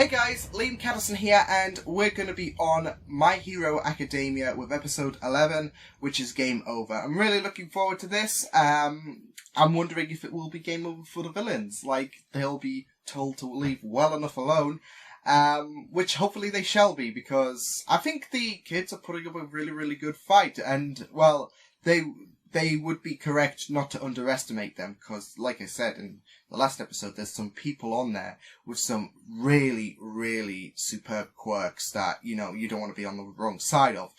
Hey guys, Liam Catterson here, and we're going to be on My Hero Academia with episode 11, which is Game Over. I'm really looking forward to this. I'm wondering if it will be game over for the villains, like they'll be told to leave well enough alone, which hopefully they shall be, because I think the kids are putting up a really, really good fight, and, well, they would be correct not to underestimate them, because, like I said in the last episode, there's some people on there with some really, really superb quirks that, you know, you don't want to be on the wrong side of.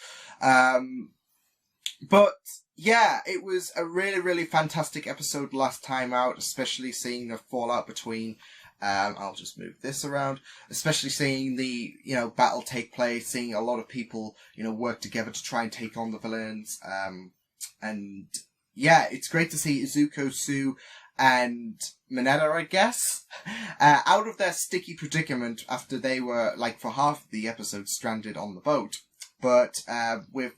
But, yeah, it was a really, really fantastic episode last time out, especially seeing the fallout between, I'll just move this around, especially seeing the, you know, battle take place, seeing a lot of people, you know, work together to try and take on the villains, and yeah, it's great to see Izuku, Sue, and Mineta, I guess, out of their sticky predicament after they were, like, for half of the episode stranded on the boat. But, with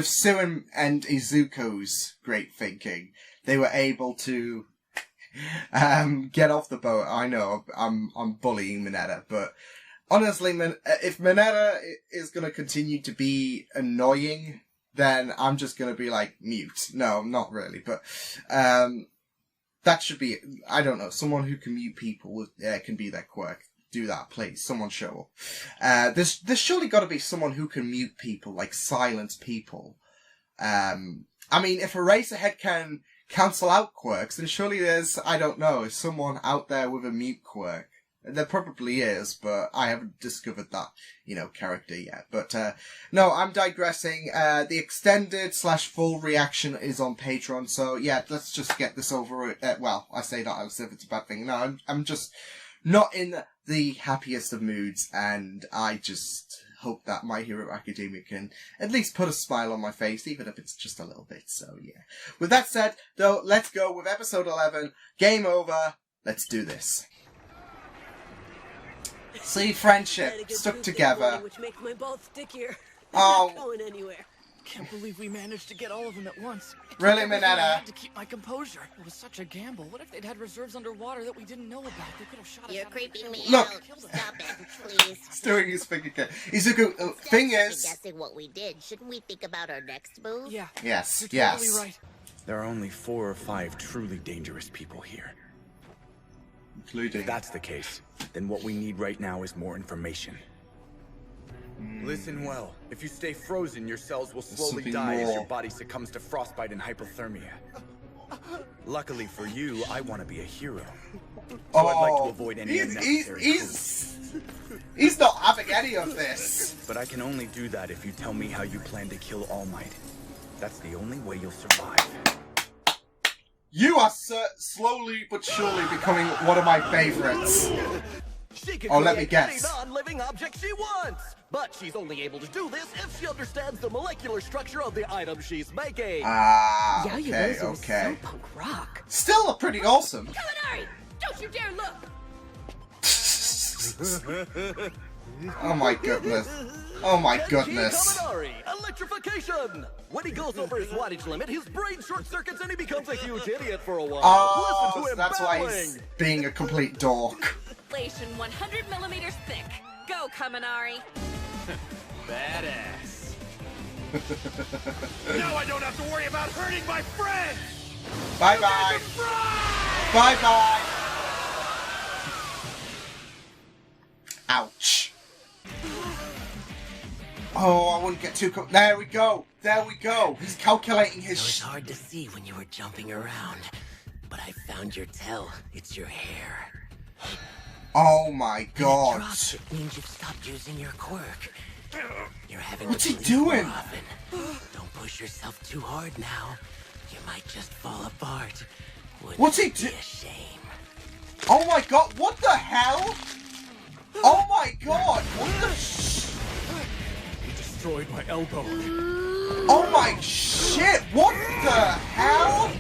Sue and Izuku's great thinking, they were able to, get off the boat. I know, I'm bullying Mineta, but honestly, if Mineta is gonna continue to be annoying, then I'm just going to be like, mute. No, not really, but that should be, I don't know, someone who can mute people can be their quirk. Do that, please. Someone show up. There's surely got to be someone who can mute people, like silence people. I mean, if Eraserhead can cancel out quirks, then surely there's, I don't know, someone out there with a mute quirk. There probably is, but I haven't discovered that, you know, character yet. But, no, I'm digressing. The extended/full reaction is on Patreon, so yeah, let's just get this over it. Well, I say that as if it's a bad thing. No, I'm just not in the happiest of moods, and I just hope that My Hero Academia can at least put a smile on my face, even if it's just a little bit, so yeah. With that said, though, let's go with episode 11, Game Over. Let's do this. See, friendship, stuck together. Which make my balls stickier. Oh. Not going anywhere. Can't believe we managed to get all of them at once. Really, I Mineta? had to keep my composure. It was such a gamble. What if they'd had reserves underwater that we didn't know about? They could have shot us. You're out creeping me Look. out. Stop it, please. He's doing his thing again. Izuku, thing is... Guessing what we did, shouldn't we think about our next move? Yeah. Yes, You're totally yes. right. There are only 4 or 5 truly dangerous people here. Including... If that's the case, then what we need right now is more information. Listen well. If you stay frozen, your cells will slowly something die as more. your body succumbs to frostbite and hypothermia. Luckily for you, I want to be a hero. So I'd like to avoid any unnecessary he's not having any of this. But I can only do that if you tell me how you plan to kill All Might. That's the only way you'll survive. You are slowly but surely becoming one of my favorites. Oh, let me guess. Any non-living object she wants, but she's only able to do this if she understands the molecular structure of the item she's making. Ah, Yeah, you okay, guys are okay. so punk rock. Still pretty awesome. Kaminari, don't you dare look. Oh my goodness. Oh my ENG goodness. Kaminari, electrification. When he goes over his wattage limit, his brain short circuits and he becomes a huge idiot for a while. Oh, Listen to him that's why babbling. he's being a complete dork. Inflation 100 millimeters thick. Go, Kaminari. Badass. Now I don't have to worry about hurting my friends! Bye-bye. Bye-bye. Ouch. Oh, I wouldn't get too... There we go. There we go. He's calculating his... It was hard to see when you were jumping around, but I found your tell. It's your hair. Oh my When it god. drops, it means you've stopped using your quirk. You're having What's to he sleep doing? more often. Don't push yourself too hard now. You might just fall apart. Wouldn't What's he it do- be a shame? Oh my god, what the hell? Oh my god, what the He destroyed my elbow. Oh my shit, what the hell?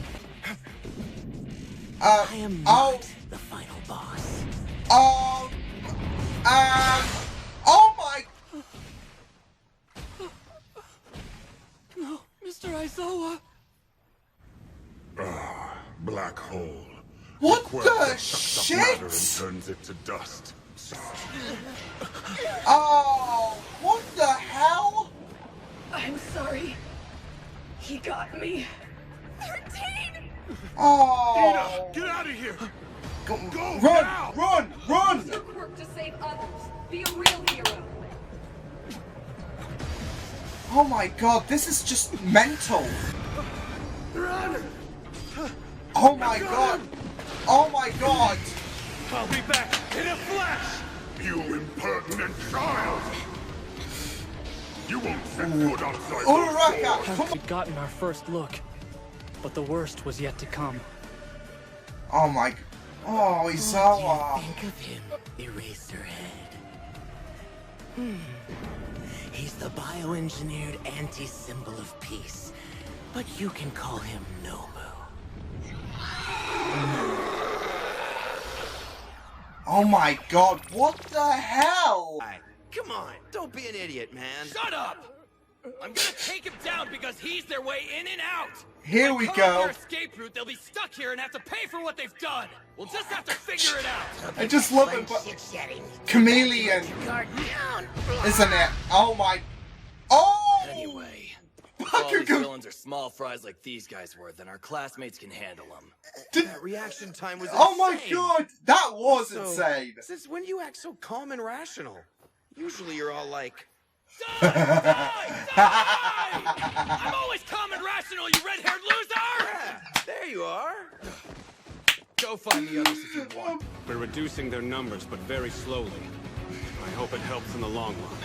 I am oh, not the final boss. oh my... No, Mr. Aizawa. Black hole. What Quirk the that sucks up matter and shit? turns it to dust. Oh, what the hell? I'm sorry. He got me. 13! Oh. Get out of here! Go, Go run, now! run! Your work to save others. Be a real hero. Oh my god, this is just mental. Run! Oh my god. Oh my god. I'll be back in a flash! You impertinent child! You won't set foot outside Uraraka, come on. We'd gotten our first look, but the worst was yet to come. Oh my. Oh, Izawa. Think of him, Eraserhead. He's the bioengineered anti-symbol of peace, but you can call him Nobu. Oh my god, what the hell? Come on, don't be an idiot, man. Shut up! I'm gonna take him down because he's their way in and out! Here we Cut off go. their escape route, they'll be stuck here and have to pay for what they've done! We'll just have to figure it out! I just love it, but Shit-shedding. chameleon, Guard down. isn't it? Oh my. Oh! Anyway, if all these Bakugo. villains are small fries like these guys were, then our classmates can handle them. Did- That reaction time was Oh my insane. god, that was So, insane. Since when do you act so calm and rational? Usually you're all like... Die! Die! Die! I'm always calm and rational, you red-haired loser! Yeah, there you are. Go find the others if you want. We're reducing their numbers, but very slowly. I hope it helps in the long run.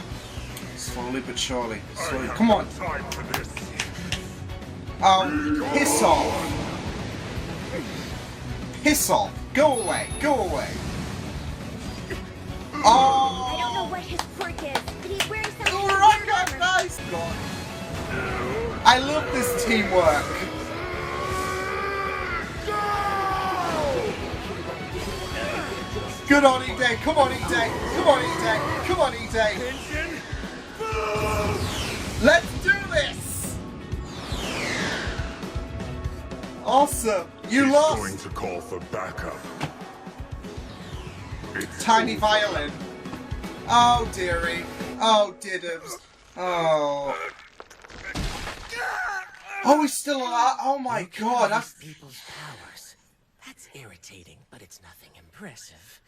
Slowly but surely. Slowly. Come on. Time for this. Piss off. Piss off. Go away. Go away. Oh! I don't know what his quirk is, but he's wearing something Uraraka, nice! God. I love this teamwork. Good on E-Day. Come on E-Day. Come on E-Day. Come on E-Day. Let's do this! Awesome. You lost. to call for backup. Tiny violin. Oh, dearie. Oh, Diddums. Oh. Oh, he's still alive. Oh my god. These people's powers. That's irritating, but it's nothing impressive.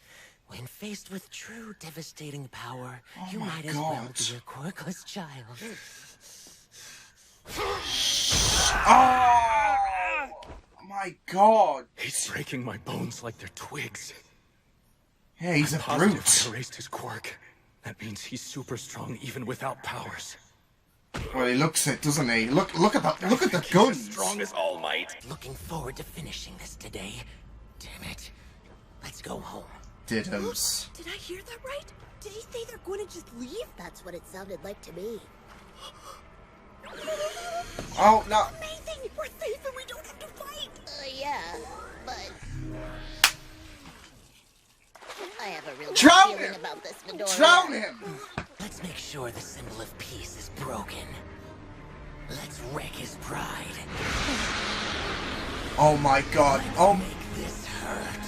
When faced with true devastating power, you my might as well God. be a quirkless child. Oh my god. He's breaking my bones like they're twigs. Yeah, he's a Positive brute. I erased his quirk. That means he's super strong even without powers. Well, he looks it, doesn't he? Look at that. Look at the guns. Strong as All Might. Looking forward to finishing this today. Damn it. Let's go home. Diddums. Did I hear that right? Did he say they're going to just leave? That's what it sounded like to me. Oh no. Amazing! We're safe and we don't have to fight! Yeah, but... I have a real good Drown feeling him! about this, Midoriya. Drown him! Let's make sure the symbol of peace is broken. Let's wreck his pride. Oh my god. Let's Oh. make this hurt.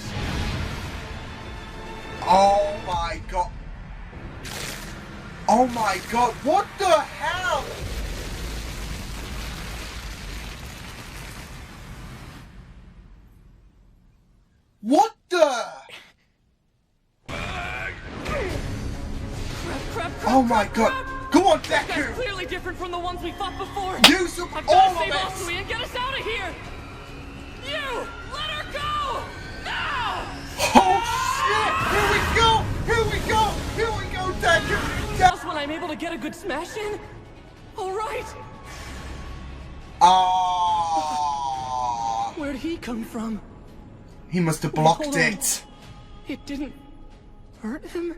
Oh my god. Oh my god. What the hell? What the? Crap, Oh my god. Go on, That's Deku. clearly different from the ones we fought before. Use up I've all got to of save it. Asui and get us out of here. You, let her go now. Oh shit. Here we go. Here we go. Here we go, Deku. Just when I'm able to get a good smash in. All right. Ah. Where'd he come from? He must have Wait, blocked hold on. it. It didn't hurt him.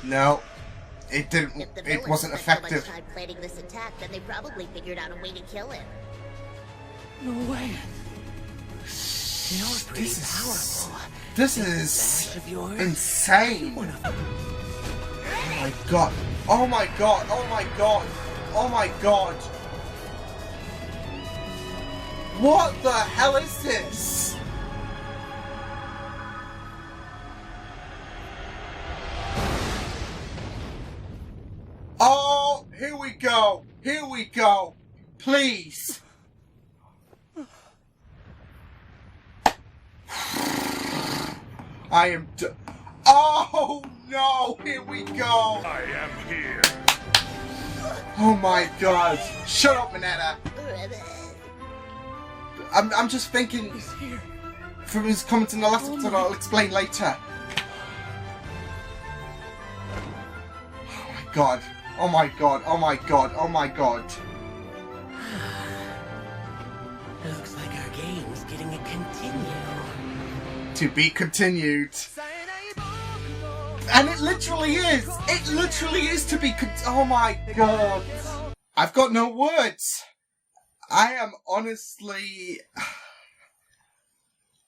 No. It didn't. If the It villains wasn't spent so effective. much time planning this attack, then they probably figured out a way to kill him. No way. You're pretty This is. powerful. This Smash is of yours. insane. Oh my god. Oh my god. Oh my god. Oh my god. What the hell is this? Here we go. Here we go. Please. I am oh no, here we go. I am here. Oh my god. Shut up, Minetta. I'm just thinking from his comments in the last episode, I'll explain later. Oh my god. Oh my god. Oh my god. Oh my god. Looks like our game's getting a continue. To be continued. And it literally is! It literally is to be oh my god. I've got no words. I am honestly...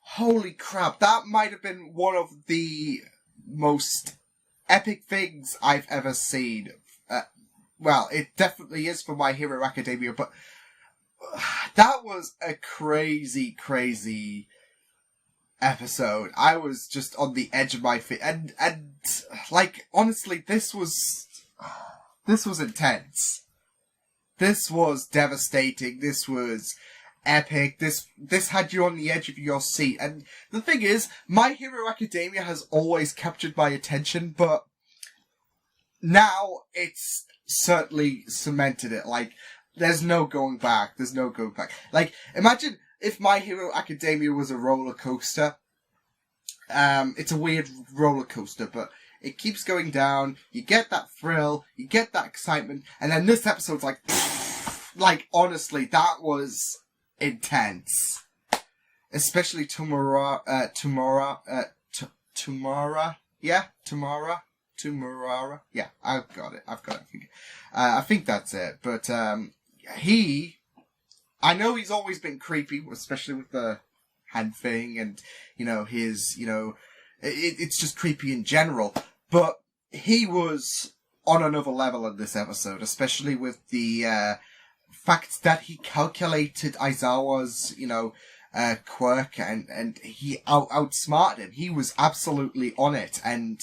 Holy crap, that might have been one of the most epic things I've ever seen. Well, it definitely is for My Hero Academia, but that was a crazy, crazy episode. I was just on the edge of my feet, and like, honestly, this was intense. This was devastating. This was epic. This had you on the edge of your seat. And the thing is, My Hero Academia has always captured my attention, but now it's certainly cemented it. Like, there's no going back. There's no going back. Like, imagine if My Hero Academia was a roller coaster. It's a weird roller coaster, but it keeps going down. You get that thrill, you get that excitement, and then this episode's like, like, honestly, that was intense. Especially Tomorrow, yeah, I've got it, I think that's it, but, I know he's always been creepy, especially with the hand thing, and, you know, his, you know, it's just creepy in general, but he was on another level in this episode, especially with the, fact that he calculated Aizawa's, you know, quirk, and he outsmarted him. He was absolutely on it, and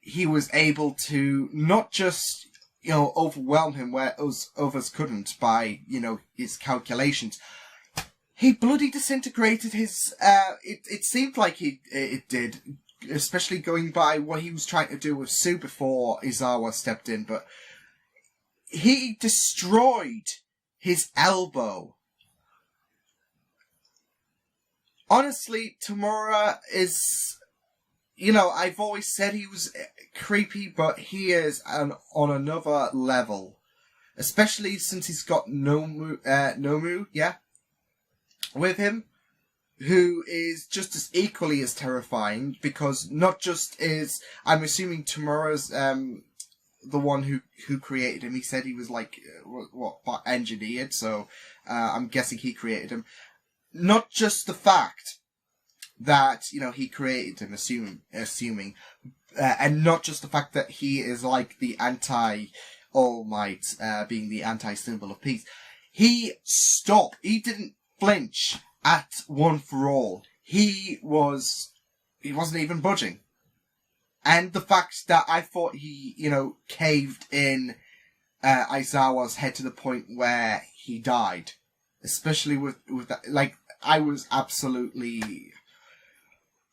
he was able to not just, you know, overwhelm him where others couldn't by, you know, his calculations. He bloody disintegrated his, it seemed like it did, especially going by what he was trying to do with Sue before Aizawa stepped in, but he destroyed his elbow. Honestly, Tamura is, you know, I've always said he was creepy, but he is on another level. Especially since he's got Nomu, yeah, with him, who is just as equally as terrifying, because not just is, I'm assuming Tamura's, the one who created him. He said he was like, engineered, so, I'm guessing he created him. Not just the fact that, you know, he created him, assuming, and not just the fact that he is like the anti-All Might, being the anti-symbol of peace. He didn't flinch at One for All. He wasn't even budging. And the fact that I thought he, you know, caved in, Aizawa's head to the point where he died. Especially with that, like, I was absolutely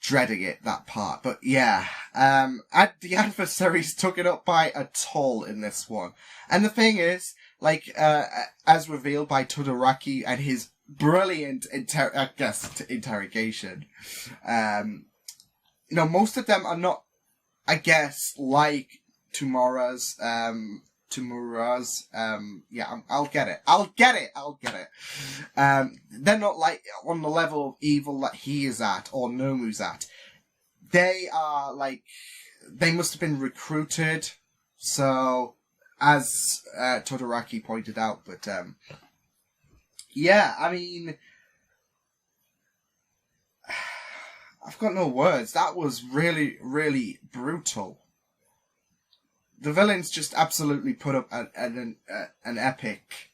dreading it, that part. But yeah, and the adversaries took it up by a toll in this one. And the thing is, like, as revealed by Todoraki and his brilliant interrogation, you know, most of them are not, I guess, like Tamura's, yeah, I'll get it. They're not like on the level of evil that he is at or Nomu's at. They are like, they must have been recruited. So, as Todoraki pointed out, but yeah, I mean, I've got no words. That was really, really brutal. The villains just absolutely put up an epic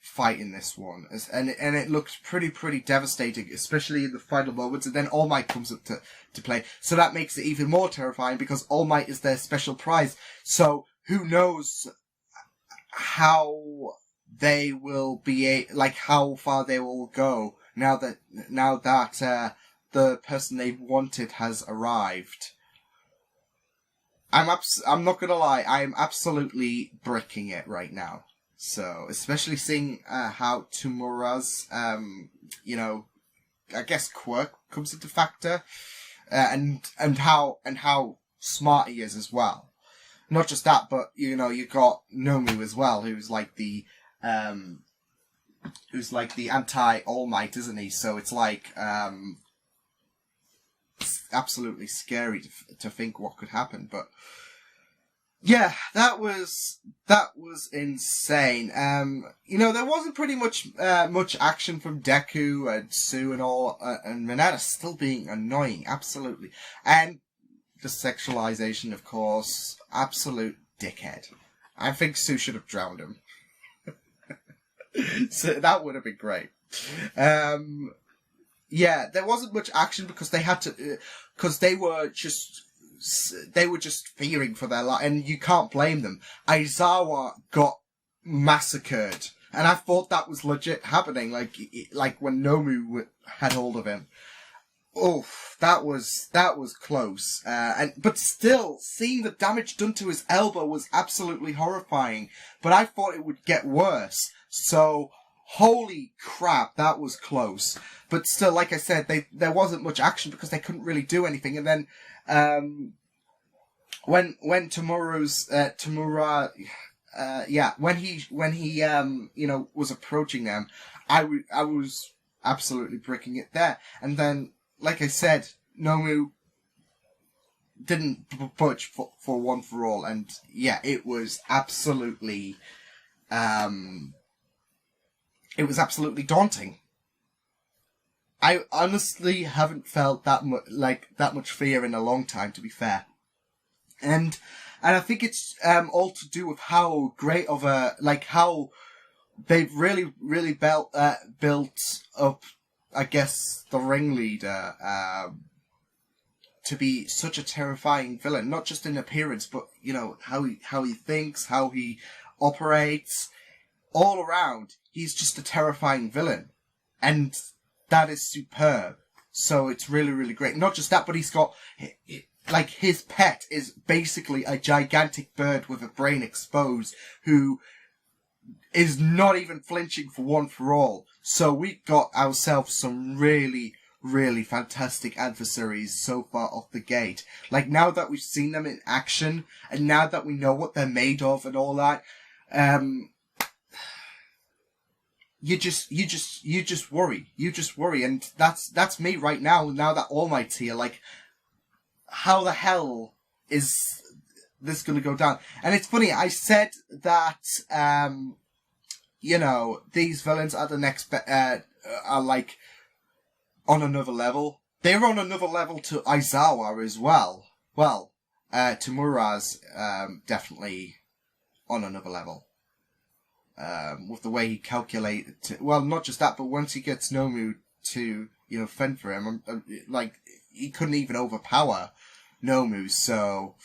fight in this one, and it looked pretty devastating, especially in the final moments. And then All Might comes up to play, so that makes it even more terrifying because All Might is their special prize. So who knows how they will be, like, how far they will go now that the person they wanted has arrived. I'm not gonna lie, I am absolutely bricking it right now. So, especially seeing how Tamura's, I guess quirk comes into factor, and how smart he is as well. Not just that, but you got Nomu as well, who's like the anti-All Might, isn't he? So it's like it's absolutely scary to think what could happen. But yeah, that was insane. There wasn't pretty much action from Deku and Sue and all, and Mineta still being annoying, absolutely. And the sexualization, of course, absolute dickhead. I think Sue should have drowned him. So that would have been great. Yeah, there wasn't much action because they had to, because they were just fearing for their life, and you can't blame them. Aizawa got massacred, and I thought that was legit happening, like when Nomu had hold of him. Oof, that was close. But still, seeing the damage done to his elbow was absolutely horrifying. But I thought it would get worse. So, holy crap, that was close. But still, like I said, there wasn't much action because they couldn't really do anything. And then, when Tamura, when he was approaching them, I was absolutely bricking it there. And then, like I said, Nomu didn't budge for One for All, and yeah, it was absolutely daunting. I honestly haven't felt that much fear in a long time, to be fair, and I think it's all to do with how great of how they've really built up, I guess, the ringleader to be such a terrifying villain, not just in appearance, but how he thinks, how he operates, all around. He's just a terrifying villain, and that is superb. So it's really, really great. Not just that, but he's got his pet is basically a gigantic bird with a brain exposed who is not even flinching for One for All. So we got ourselves some really, really fantastic adversaries so far off the gate. Like, now that we've seen them in action, and now that we know what they're made of and all that, you just worry. You just worry, and that's me right now. Now that All Might's here, like, how the hell is this gonna go down? And it's funny, I said that, these villains are the next, are like, on another level. They're on another level to Aizawa as well. Well, Tamura's, definitely on another level. With the way he calculated, well, not just that, but once he gets Nomu to, fend for him, he couldn't even overpower Nomu, so,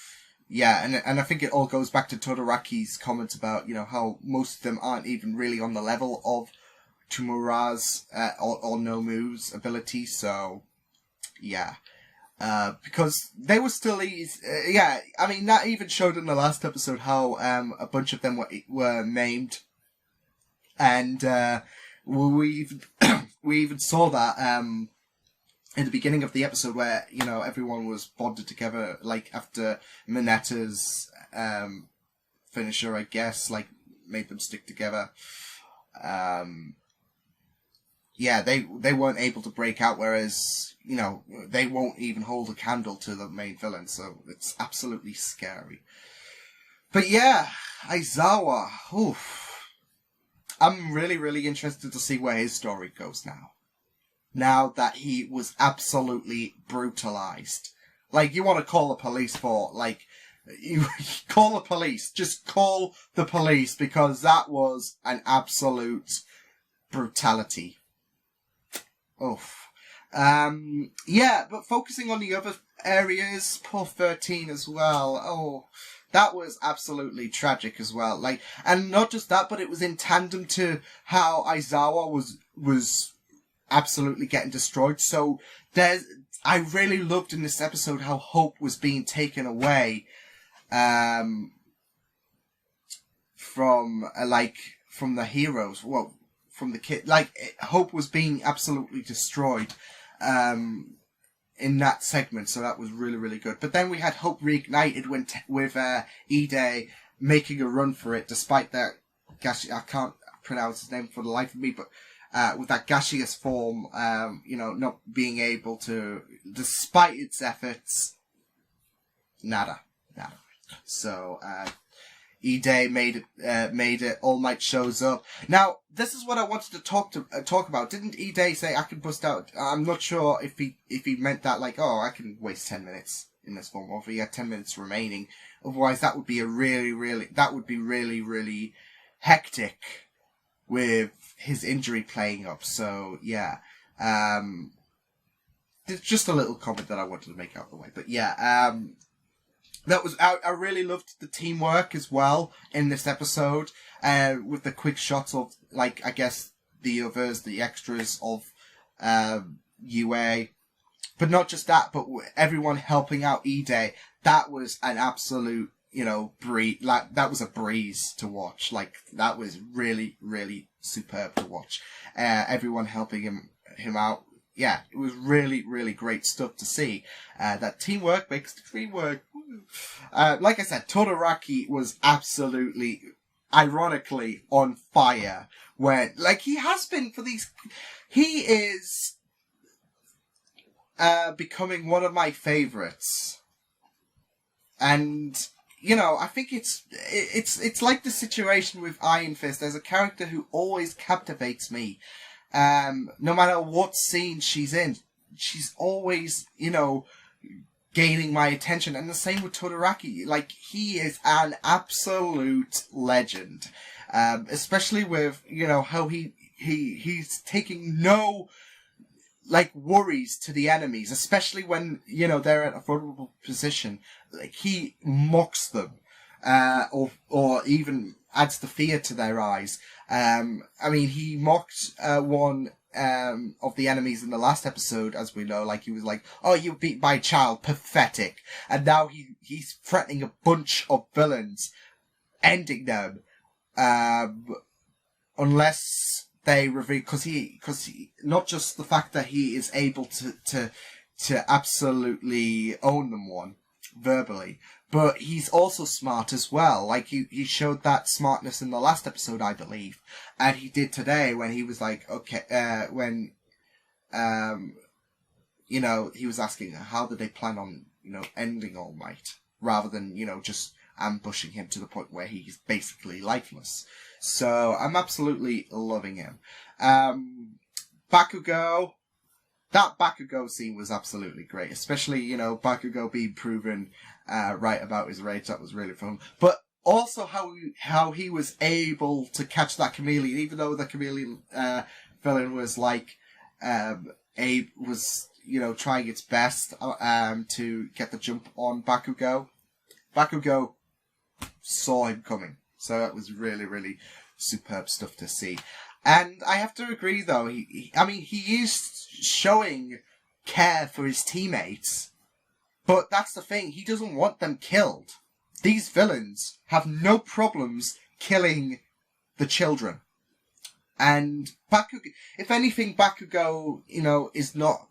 yeah, and I think it all goes back to Todораki's comments about, how most of them aren't even really on the level of Tamura's, or Nomu's ability, so, yeah. Because they were still that even showed in the last episode how, a bunch of them were maimed, and, we even saw that, in the beginning of the episode where, everyone was bonded together, after Mineta's, finisher, I guess, made them stick together. They weren't able to break out, whereas, they won't even hold a candle to the main villain, so it's absolutely scary. But yeah, Aizawa, oof. I'm really, really interested to see where his story goes now. Now that he was absolutely brutalized. You want to call the police for, you call the police. Just call the police, because that was an absolute brutality. Oof. But focusing on the other areas, poor 13 as well. Oh, That was absolutely tragic as well. Like, and not just that, but it was in tandem to how Aizawa was absolutely getting destroyed. So I really loved in this episode how hope was being taken away, from the heroes. Well, from the kid. Like, hope was being absolutely destroyed, in that segment, so that was really, really good. But then we had Hope reignited with Ide making a run for it, despite that I can't pronounce his name for the life of me, but with that gaseous form, not being able to, despite its efforts, nada. So, Ide made it. All Might shows up. Now, this is what I wanted to talk about. Didn't Ide say I can bust out? I'm not sure if he meant that like, oh, I can waste 10 minutes in this form, or if he had 10 minutes remaining. Otherwise, that would be really, really hectic with his injury playing up. So yeah, there's just a little comment that I wanted to make out of the way. But yeah, I really loved the teamwork as well in this episode, with the quick shots of, like, I guess, the extras of, UA. But not just that, but everyone helping out Ide. That was an absolute, breeze. Like, that was a breeze to watch. Like, that was really, really superb to watch. Everyone helping him out. Yeah, it was really, really great stuff to see. That teamwork makes the dream work. Like I said, Todoraki was absolutely, ironically, on fire when, like, he has been for these. He is becoming one of my favorites, and I think it's like the situation with Iron Fist. There's a character who always captivates me. No matter what scene she's in, she's always, gaining my attention. And the same with Todoraki. Like, he is an absolute legend. Especially with, how he's taking no, like, worries to the enemies, especially when, they're at a vulnerable position. Like, he mocks them, or even adds the fear to their eyes. He mocked, one, of the enemies in the last episode, as we know, like, he was like, oh, you beat my child, pathetic. And now he's threatening a bunch of villains, ending them, unless they reveal, cause he, not just the fact that he is able to absolutely own them one, verbally, but he's also smart as well. Like, he showed that smartness in the last episode, I believe. And he did today when he was like, okay, when, he was asking how did they plan on, ending All Might, rather than, just ambushing him to the point where he's basically lifeless. So, I'm absolutely loving him. Bakugo. That Bakugo scene was absolutely great, especially, Bakugo being proven right about his rage. That was really fun. But also how he was able to catch that chameleon, even though the chameleon villain was like, was trying its best to get the jump on Bakugo. Bakugo saw him coming, so that was really, really superb stuff to see. And I have to agree, though, he is showing care for his teammates, but that's the thing, he doesn't want them killed. These villains have no problems killing the children. And Bakugo, if anything, Bakugo, is not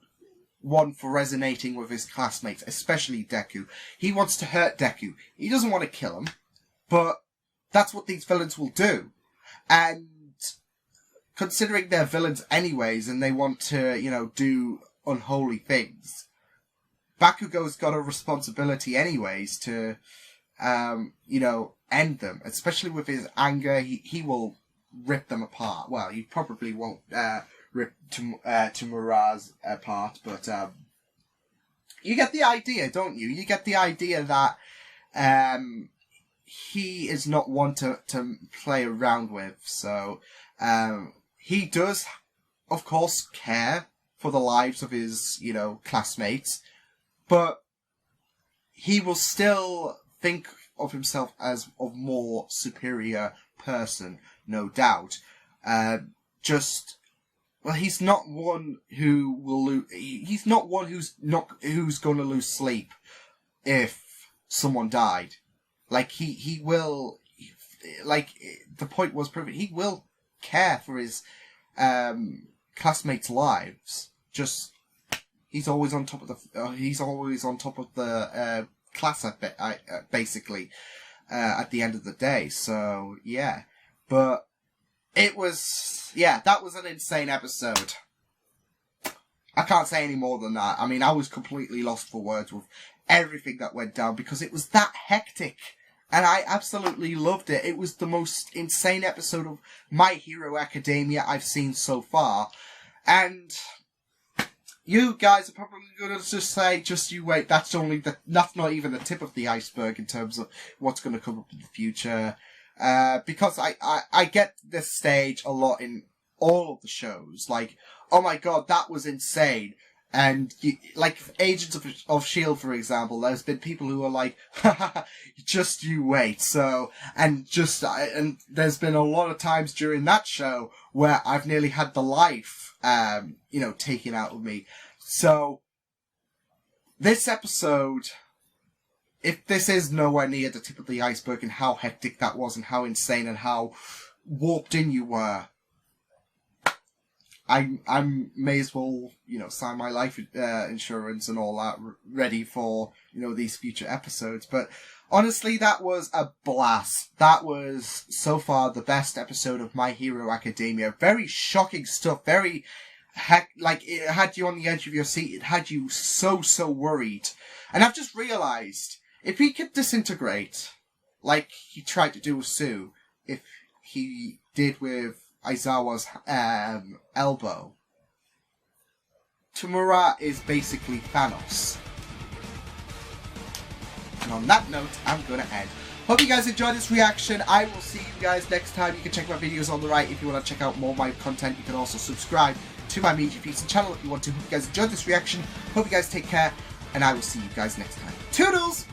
one for resonating with his classmates, especially Deku. He wants to hurt Deku. He doesn't want to kill him, but that's what these villains will do. And considering they're villains anyways, and they want to, do unholy things, Bakugo's got a responsibility anyways to, end them. Especially with his anger, he will rip them apart. Well, he probably won't, rip Tamura's apart, but, you get the idea, don't you? You get the idea that, he is not one to play around with, so, he does, of course, care for the lives of his, classmates, but he will still think of himself as a more superior person, no doubt. Well, he's not one who will lose. He's not one who's going to lose sleep if someone died. Like he will. Like the point was proven. He will care for his classmates' lives. Just he's always on top of the class, basically, at the end of the day. So yeah, but. That was an insane episode. I can't say any more than that. I mean, I was completely lost for words with everything that went down because it was that hectic. And I absolutely loved it. It was the most insane episode of My Hero Academia I've seen so far. And you guys are probably going to just say, just you wait, that's not even the tip of the iceberg in terms of what's going to come up in the future. Because I get this stage a lot in all of the shows. Like, oh my god, that was insane. And, like, Agents of S.H.I.E.L.D., for example, there's been people who are like, just you wait. So, and there's been a lot of times during that show where I've nearly had the life, taken out of me. So, this episode, if this is nowhere near the tip of the iceberg and how hectic that was and how insane and how warped in you were, I may as well, sign my life insurance and all that ready for, these future episodes. But honestly, that was a blast. That was so far the best episode of My Hero Academia. Very shocking stuff. Very, it had you on the edge of your seat. It had you so worried. And I've just realised, if he could disintegrate, like he tried to do with Sue, if he did with Aizawa's elbow, Tamura is basically Thanos. And on that note, I'm going to end. Hope you guys enjoyed this reaction. I will see you guys next time. You can check my videos on the right if you want to check out more of my content. You can also subscribe to my Media Feats channel if you want to. Hope you guys enjoyed this reaction. Hope you guys take care. And I will see you guys next time. Toodles!